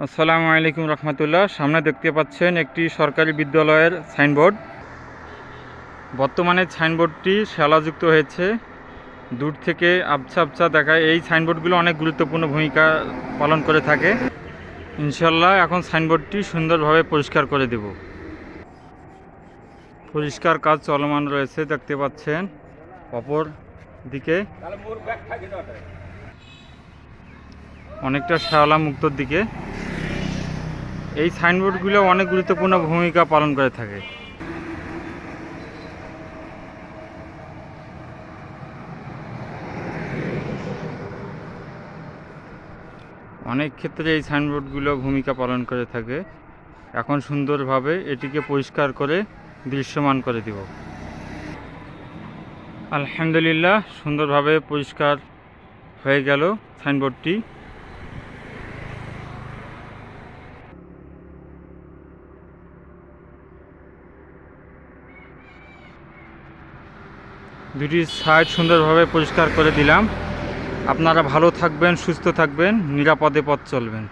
আসসালামু আলাইকুম রহমতুল্লাহ। সামনে দেখতে পাচ্ছেন একটি সরকারি বিদ্যালয়ের সাইনবোর্ড। বর্তমানে সাইনবোর্ডটি শ্যাওলাযুক্ত হয়েছে, দূর থেকে আবছা আবছা দেখায়। এই সাইনবোর্ডগুলো অনেক গুরুত্বপূর্ণ ভূমিকা পালন করে থাকে। ইনশাল্লাহ এখন সাইনবোর্ডটি সুন্দরভাবে পরিষ্কার করে দেব। পরিষ্কার কাজ চলমান রয়েছে দেখতে পাচ্ছেন। অপর দিকে অনেকটা শ্যাওলা মুক্তর দিকে এই সাইনবোর্ডগুলো অনেক গুরুত্বপূর্ণ ভূমিকা পালন করে থাকে। অনেক ক্ষেত্রে এই সাইনবোর্ডগুলো ভূমিকা পালন করে থাকে। এখন সুন্দরভাবে এটিকে পরিষ্কার করে দৃশ্যমান করে দিব। আলহামদুলিল্লাহ, সুন্দরভাবে পরিষ্কার হয়ে গেল সাইনবোর্ডটি। দুটি সাইড সুন্দরভাবে পরিষ্কার করে দিলাম। আপনারা ভালো থাকবেন, সুস্থ থাকবেন, নিরাপদে পথ চলবেন।